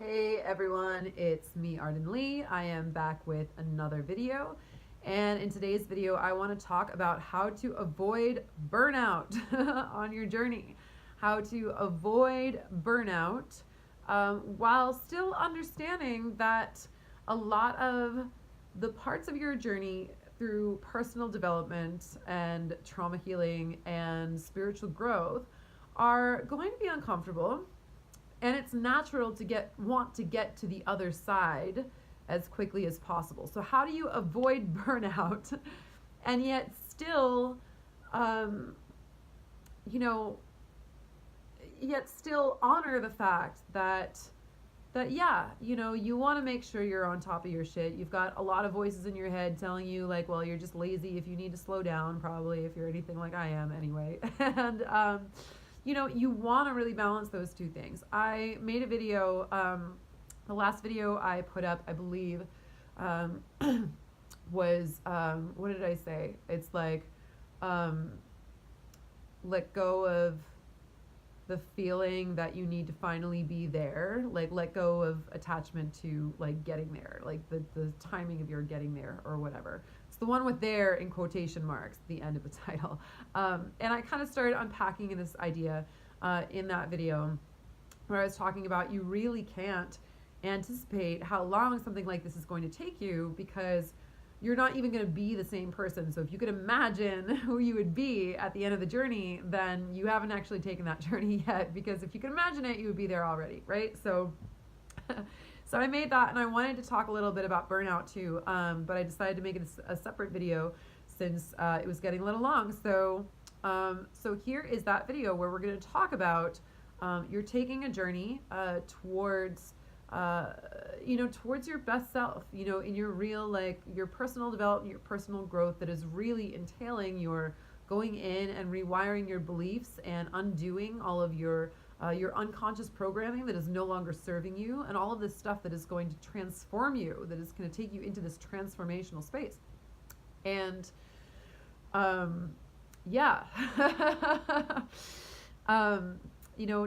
Hey everyone, it's me Arden Lee. I am back with another video. And in today's video, I want to talk about how to avoid burnout on your journey. How to avoid burnout while still understanding that a lot of the parts of your journey through personal development and trauma healing and spiritual growth are going to be uncomfortable, and it's natural to want to get to the other side as quickly as possible. So how do you avoid burnout and yet still um, you know yet still honor the fact that yeah, you want to make sure you're on top of your shit. You've got a lot of voices in your head telling you like, well, you're just lazy if you need to slow down, probably, if you're anything like I am anyway. And you want to really balance those two things. I made a video, the last video I put up, I believe, um, was, what did I say? It's like, um, let go of the feeling that you need to finally be there, like let go of attachment to like getting there, like the timing of your getting there or whatever. It's the one with there in quotation marks at the end of the title. And I kind of started unpacking this idea in that video where I was talking about you really can't anticipate how long something like this is going to take you, because you're not even going to be the same person. So if you could imagine who you would be at the end of the journey, then you haven't actually taken that journey yet, because if you could imagine it, you would be there already, right? So so I made that, and I wanted to talk a little bit about burnout too, but I decided to make it a separate video since it was getting a little long. So here is that video where we're going to talk about you're taking a journey towards towards your best self, in your real, like your personal development, your personal growth that is really entailing your going in and rewiring your beliefs and undoing all of your unconscious programming that is no longer serving you, and all of this stuff that is going to transform you, that is going to take you into this transformational space. And yeah.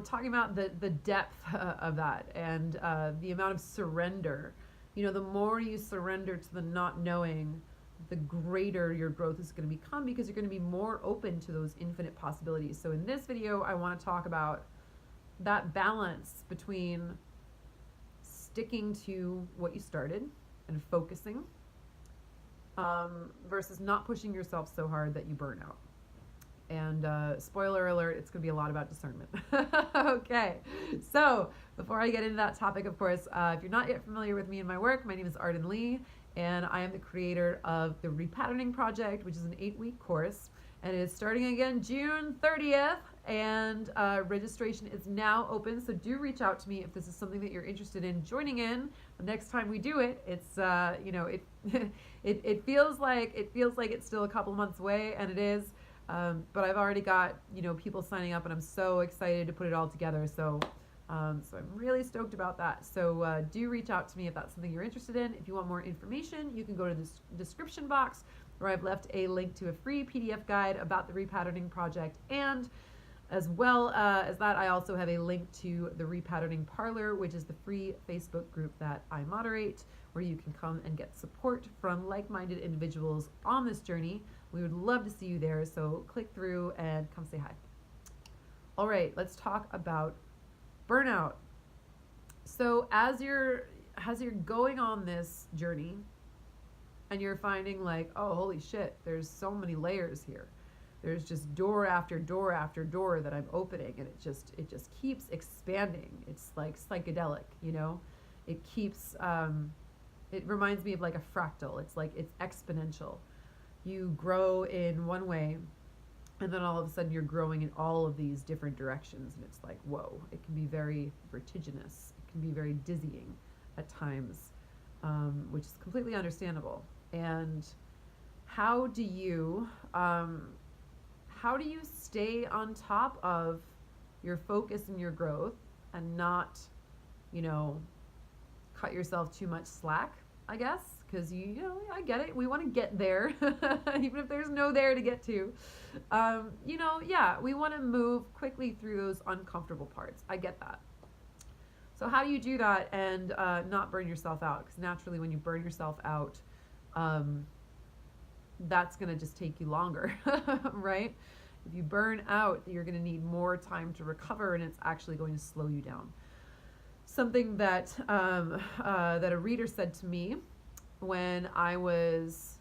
Talking about the depth of that, and the amount of surrender. The more you surrender to the not knowing, the greater your growth is going to become, because you're going to be more open to those infinite possibilities. So in this video, I want to talk about that balance between sticking to what you started and focusing, versus not pushing yourself so hard that you burn out. And spoiler alert, it's going to be a lot about discernment. Okay, so before I get into that topic, of course, if you're not yet familiar with me and my work, my name is Arden Lee, and I am the creator of the Repatterning Project, which is an 8-week course, and it is starting again June 30th, and registration is now open, so do reach out to me if this is something that you're interested in joining in. The next time we do it, it's it feels like it's still a couple months away, and it is. But I've already got, people signing up, and I'm so excited to put it all together. So I'm really stoked about that. So do reach out to me if that's something you're interested in. If you want more information, you can go to the description box, where I've left a link to a free PDF guide about the Repatterning Project. And as well as that, I also have a link to the Repatterning Parlor, which is the free Facebook group that I moderate, where you can come and get support from like-minded individuals on this journey. We would love to see you there, so click through and come say hi. All right, let's talk about burnout. So as you're going on this journey, and you're finding like, oh, holy shit, there's so many layers here. There's just door after door after door that I'm opening, and it just keeps expanding. It's like psychedelic, It keeps it reminds me of like a fractal. It's exponential. You grow in one way, and then all of a sudden you're growing in all of these different directions, and it's like, whoa. It can be very vertiginous. It can be very dizzying at times, which is completely understandable. And how do you stay on top of your focus and your growth, and not, cut yourself too much slack, I guess? Because I get it. We want to get there, even if there's no there to get to. We want to move quickly through those uncomfortable parts. I get that. So So how do you do that and not burn yourself out? Because naturally when you burn yourself out, that's going to just take you longer, right? If you burn out, you're going to need more time to recover, and it's actually going to slow you down. Something that that a reader said to me when I was,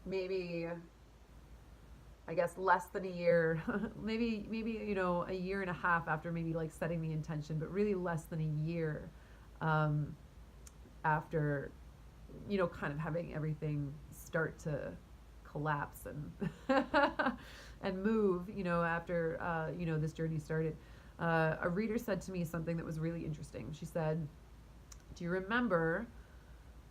maybe, I guess, less than a year, maybe a year and a half after maybe like setting the intention, but really less than a year after, kind of having everything start to collapse and and move, after this journey started. A reader said to me something that was really interesting. She said, "Do you remember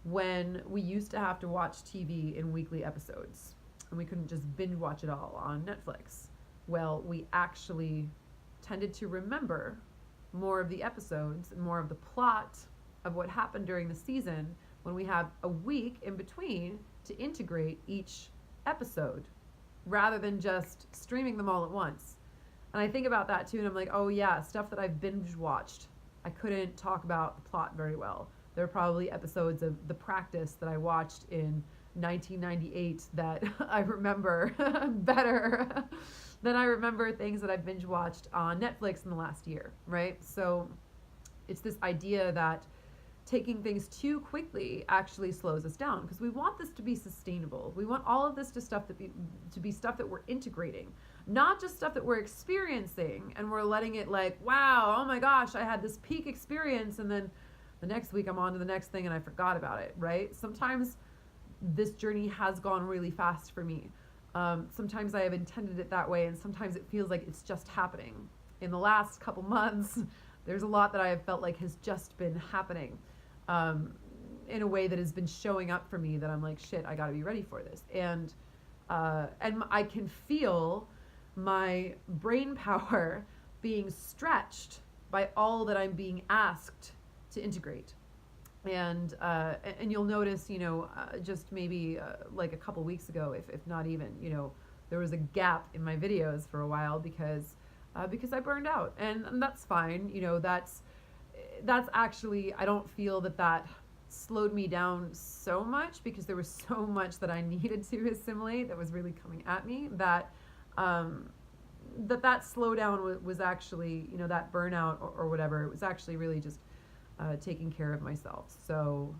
when we used to have to watch TV in weekly episodes and we couldn't just binge watch it all on Netflix? Well, we actually tended to remember more of the episodes and more of the plot of what happened during the season when we have a week in between to integrate each episode rather than just streaming them all at once." And I think about that too, and I'm like, oh yeah, stuff that I've binge watched, I couldn't talk about the plot very well. There are probably episodes of The Practice that I watched in 1998 that I remember better than I remember things that I've binge watched on Netflix in the last year, right? So it's this idea that taking things too quickly actually slows us down, because we want this to be sustainable. We want all of this to be stuff that we're integrating, not just stuff that we're experiencing and we're letting it like, wow, oh my gosh, I had this peak experience and then the next week I'm on to the next thing and I forgot about it, right? Sometimes this journey has gone really fast for me. Sometimes I have intended it that way, and sometimes it feels like it's just happening. In the last couple months, there's a lot that I have felt like has just been happening in a way that has been showing up for me that I'm like, shit, I gotta be ready for this. And I can feel my brain power being stretched by all that I'm being asked to integrate. And you'll notice, just maybe like a couple weeks ago, if not even, there was a gap in my videos for a while because I burned out, and that's fine. That's actually, I don't feel that slowed me down so much, because there was so much that I needed to assimilate that was really coming at me, that that slowdown was actually, that burnout or whatever, it was actually really just taking care of myself. So,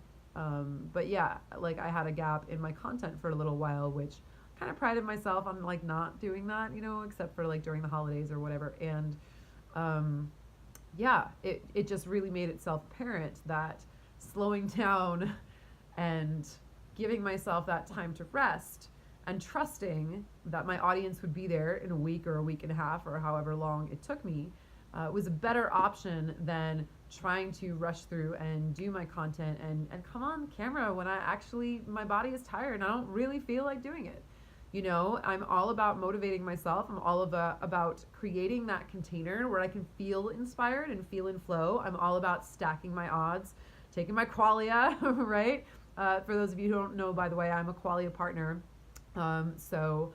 but yeah, like I had a gap in my content for a little while, which kind of prided myself on like not doing that, except for like during the holidays or whatever. And yeah, it just really made itself apparent that slowing down and giving myself that time to rest and trusting that my audience would be there in a week or a week and a half or however long it took me was a better option than trying to rush through and do my content and come on camera when my body is tired and I don't really feel like doing it. I'm all about motivating myself. I'm all about creating that container where I can feel inspired and feel in flow. I'm all about stacking my odds, taking my qualia, right? For those of you who don't know, by the way, I'm a qualia partner. Qualia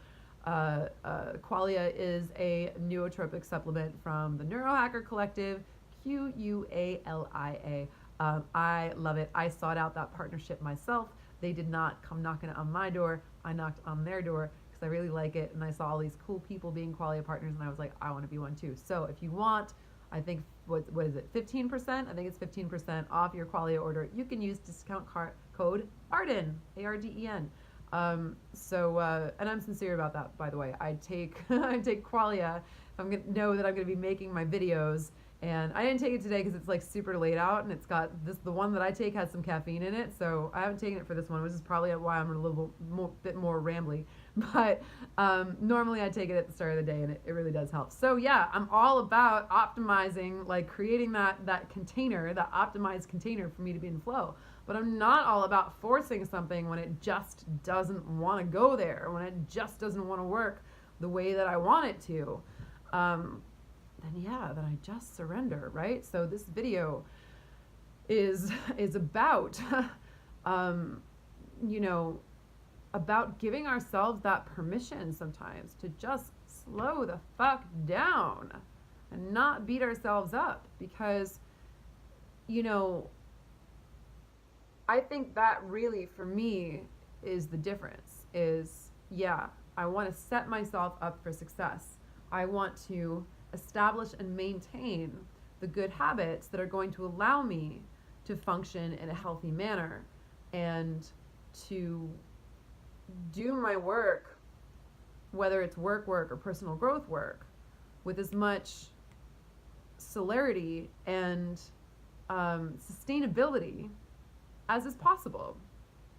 is a nootropic supplement from the Neurohacker Collective, QUALIA. I love it. I sought out that partnership myself. They did not come knocking on my door. I knocked on their door because I really like it, and I saw all these cool people being Qualia partners, and I was like, I want to be one too. So if you want, I think, what is it, 15%? I think it's 15% off your Qualia order. You can use discount code ARDEN, ARDEN. And I'm sincere about that, by the way. I take Qualia if I'm gonna know that I'm gonna be making my videos. And I didn't take it today because it's like super late out, and it's got the one that I take has some caffeine in it, so I haven't taken it for this one, which is probably why I'm a little bit more rambly. But normally I take it at the start of the day, and it really does help. So yeah, I'm all about optimizing, like creating that container, that optimized container for me to be in flow. But I'm not all about forcing something when it just doesn't want to go there, when it just doesn't want to work the way that I want it to. Then I just surrender, right? So this video is about, about giving ourselves that permission sometimes to just slow the fuck down and not beat ourselves up, because, you know, I think that really for me is the difference. Is, yeah, I want to set myself up for success. I want to establish and maintain the good habits that are going to allow me to function in a healthy manner and to do my work, whether it's work or personal growth work, with as much celerity and sustainability as is possible.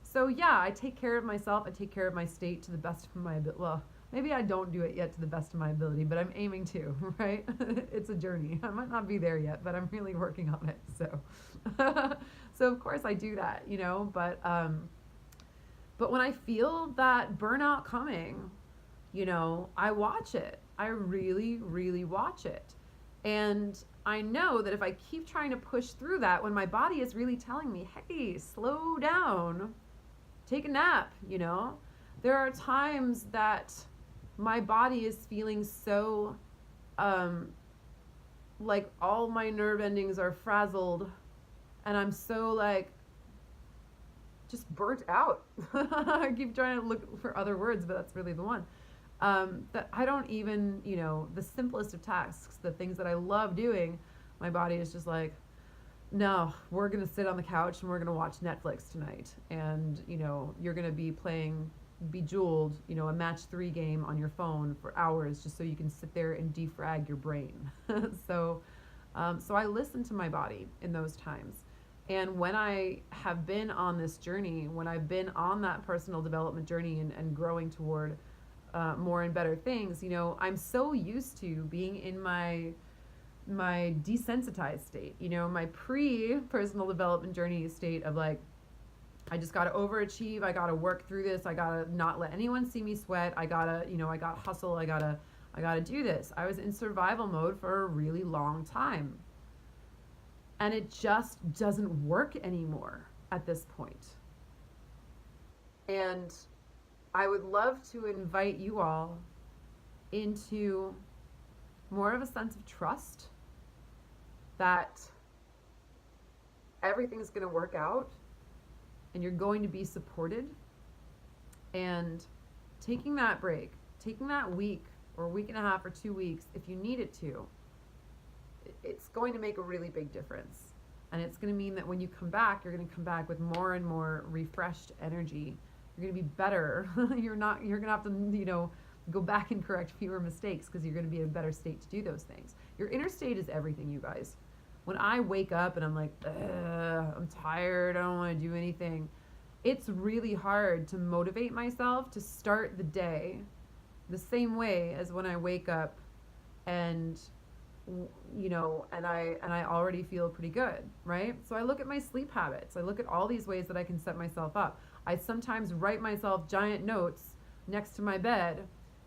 So yeah, I take care of myself. I take care of my state to the best of my ability. Well, maybe I don't do it yet to the best of my ability, but I'm aiming to, right? It's a journey. I might not be there yet, but I'm really working on it. So, so of course I do that, you know, but when I feel that burnout coming, you know, I watch it. I really, really watch it. And I know that if I keep trying to push through that, when my body is really telling me, hey, slow down, take a nap, you know, there are times that my body is feeling so, like all my nerve endings are frazzled, and I'm so like, just burnt out. I keep trying to look for other words, but that's really the one. That I don't even, you know, the simplest of tasks, the things that I love doing, my body is just like, no, we're going to sit on the couch and we're going to watch Netflix tonight. And, you know, you're going to be playing Bejeweled, you know, a match 3 game on your phone for hours just so you can sit there and defrag your brain. So I listen to my body in those times. And when I have been on this journey, when I've been on that personal development journey and growing toward more and better things, you know, I'm so used to being in my desensitized state, you know, my pre-personal development journey state of like, I just got to overachieve. I got to work through this. I got to not let anyone see me sweat. I got to, you know, I got to hustle. I got to do this. I was in survival mode for a really long time. And it just doesn't work anymore at this point. And I would love to invite you all into more of a sense of trust that everything's going to work out and you're going to be supported, and taking that break, taking that week or a week and a half or 2 weeks if you need it to, it's going to make a really big difference. And it's going to mean that when you come back, you're going to come back with more and more refreshed energy. You're going to be better. You're going to have to, you know, go back and correct fewer mistakes because you're going to be in a better state to do those things. Your inner state is everything, you guys. When I wake up and I'm like, I'm tired, I don't want to do anything, it's really hard to motivate myself to start the day the same way as when I wake up and, you know, and I already feel pretty good, right? So I look at my sleep habits. I look at all these ways that I can set myself up. I sometimes write myself giant notes next to my bed.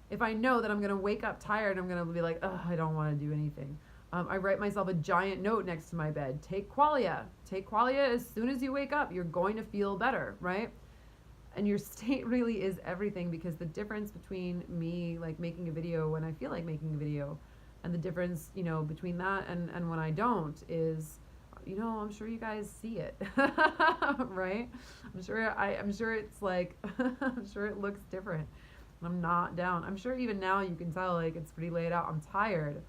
If I know that I'm going to wake up tired, I'm going to be like, I don't want to do anything. I write myself a giant note next to my bed. Take Qualia. Take Qualia as soon as you wake up. You're going to feel better, right? And your state really is everything, because the difference between me like making a video when I feel like making a video and the difference, you know, between that and when I don't is, you know, I'm sure you guys see it, right? I'm sure it's like, I'm sure it looks different. I'm not down. I'm sure even now you can tell like it's pretty laid out. I'm tired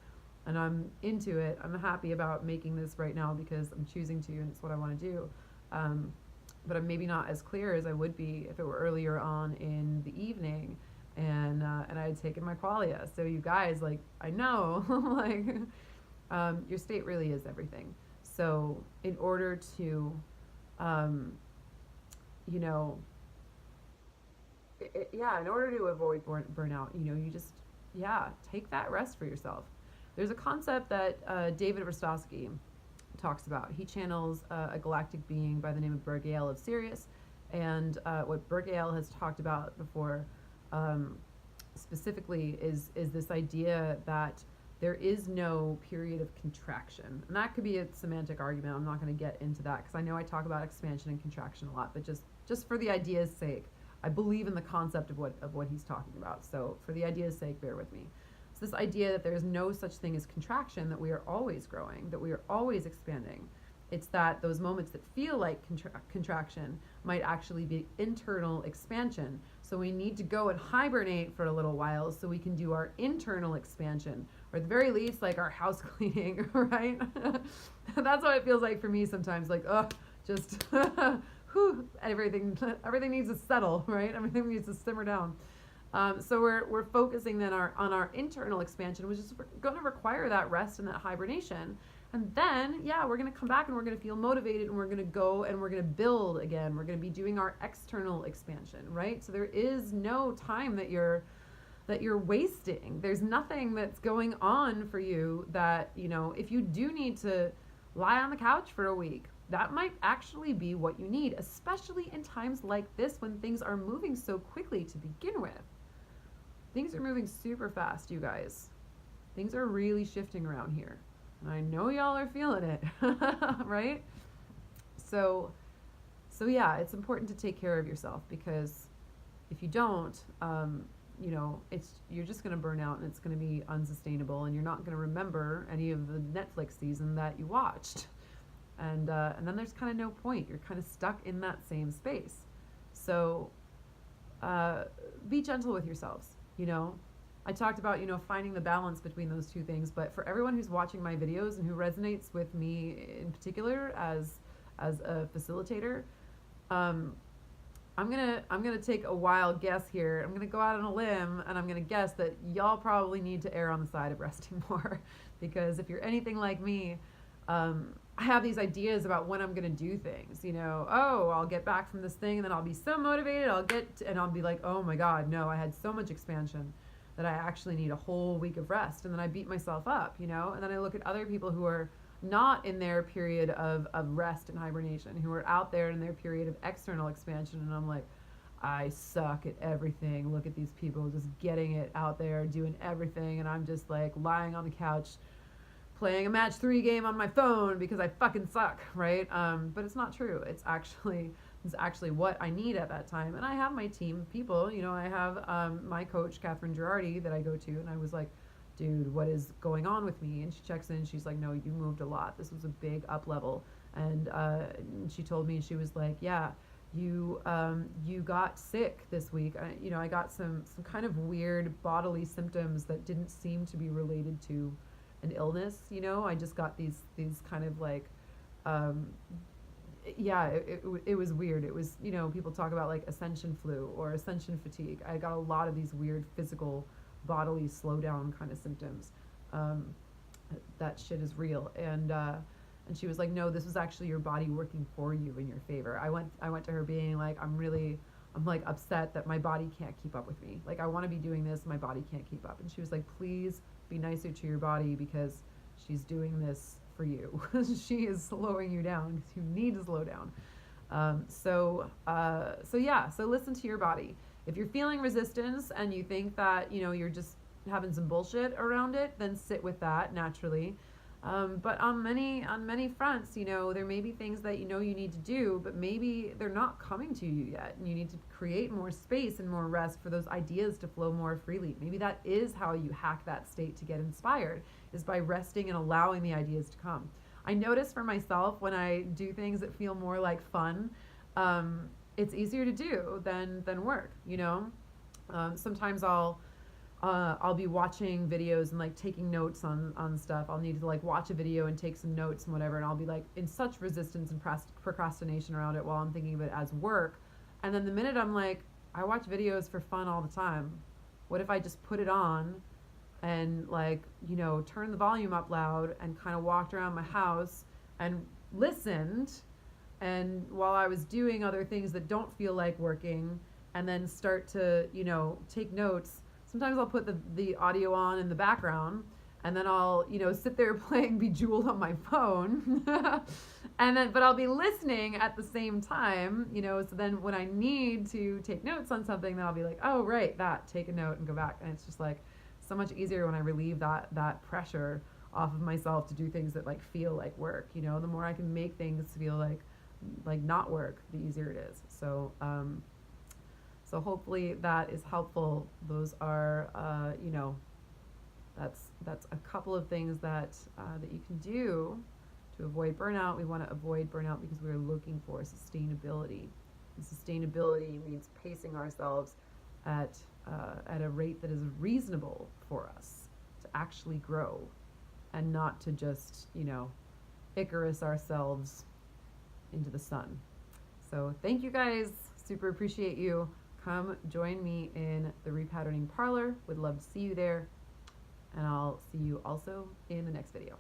and I'm into it. I'm happy about making this right now because I'm choosing to, and it's what I want to do. But I'm maybe not as clear as I would be if it were earlier on in the evening and I had taken my Qualia. So you guys, like, I know, like, your state really is everything. So in order to, you know, in order to avoid burnout, you know, you just, take that rest for yourself. There's a concept that David Rostowski talks about. He channels a galactic being by the name of Burgael of Sirius, and what Burgael has talked about before specifically is this idea that there is no period of contraction. And that could be a semantic argument. I'm not going to get into that because I know I talk about expansion and contraction a lot, but just for the idea's sake, I believe in the concept of what he's talking about. So for the idea's sake, bear with me. It's this idea that there's no such thing as contraction, that we are always growing, that we are always expanding. It's that those moments that feel like contraction might actually be internal expansion. So we need to go and hibernate for a little while so we can do our internal expansion, or at the very least, like our house cleaning, right? That's what it feels like for me sometimes. Like, oh, just whew, everything needs to settle, right? Everything needs to simmer down. So we're focusing then on our internal expansion, which is going to require that rest and that hibernation. And then, yeah, we're going to come back and we're going to feel motivated and we're going to go and we're going to build again. We're going to be doing our external expansion, right? So there is no time that you're wasting. There's nothing that's going on for you that, if you do need to lie on the couch for a week, that might actually be what you need, especially in times like this when things are moving so quickly to begin with. Things are moving super fast, you guys. Things are really shifting around here. And I know y'all are feeling it, right? So yeah, it's important to take care of yourself, because if you don't, you're just going to burn out and it's going to be unsustainable, and you're not going to remember any of the Netflix season that you watched. And then there's kind of no point. You're kind of stuck in that same space. So be gentle with yourselves, I talked about, finding the balance between those two things, but for everyone who's watching my videos and who resonates with me in particular as a facilitator, I'm gonna take a wild guess here. I'm gonna go out on a limb and I'm gonna guess that y'all probably need to err on the side of resting more, because if you're anything like me, I have these ideas about when I'm gonna do things. Oh, I'll get back from this thing and then I'll be so motivated. And I'll be like, oh my God, no, I had so much expansion that I actually need a whole week of rest. And then I beat myself up, and then I look at other people who are not in their period of rest and hibernation, who are out there in their period of external expansion. And I'm like, I suck at everything. Look at these people just getting it out there, doing everything. And I'm just like lying on the couch, playing a match 3 game on my phone because I fucking suck, right? But it's not true. It's actually what I need at that time. And I have my team of people, I have my coach, Catherine Girardi, that I go to, and I was like, dude, what is going on with me? And she checks in, she's like, no, you moved a lot. This was a big up level. And she told me, she was like, yeah, you got sick this week. I got some kind of weird bodily symptoms that didn't seem to be related to an illness. I just got these kind of like, it was weird. It was, people talk about like ascension flu or ascension fatigue. I got a lot of these weird physical bodily slowdown kind of symptoms. That shit is real. And she was like, no, this was actually your body working for you in your favor. I went to her being like, I'm like upset that my body can't keep up with me. Like, I want to be doing this, my body can't keep up. And she was like, please be nicer to your body, because she's doing this for you. She is slowing you down because you need to slow down. So listen to your body. If you're feeling resistance and you think that, you're just having some bullshit around it, then sit with that naturally. But on many fronts, there may be things that you need to do, but maybe they're not coming to you yet, and you need to create more space and more rest for those ideas to flow more freely. Maybe that is how you hack that state to get inspired, is by resting and allowing the ideas to come. I notice for myself, when I do things that feel more like fun, it's easier to do than work. Sometimes I'll be watching videos and like taking notes on stuff. I'll need to like watch a video and take some notes and whatever, and I'll be like in such resistance and procrastination around it while I'm thinking of it as work. And then the minute I'm like, I watch videos for fun all the time. What if I just put it on and like, turn the volume up loud and kind of walked around my house and listened, and while I was doing other things that don't feel like working, and then start to, take notes. Sometimes I'll put the audio on in the background, and then I'll, sit there playing Bejeweled on my phone. But I'll be listening at the same time, so then when I need to take notes on something, then I'll be like, oh, right, take a note and go back. And it's just like so much easier when I relieve that pressure off of myself to do things that like feel like work. The more I can make things feel like not work, the easier it is. So hopefully that is helpful. Those are, That's a couple of things that that you can do to avoid burnout. We want to avoid burnout because we're looking for sustainability. And sustainability means pacing ourselves at a rate that is reasonable for us to actually grow, and not to just, Icarus ourselves into the sun. So thank you guys. Super appreciate you. Come join me in the repatterning parlor. Would love to see you there. And I'll see you also in the next video.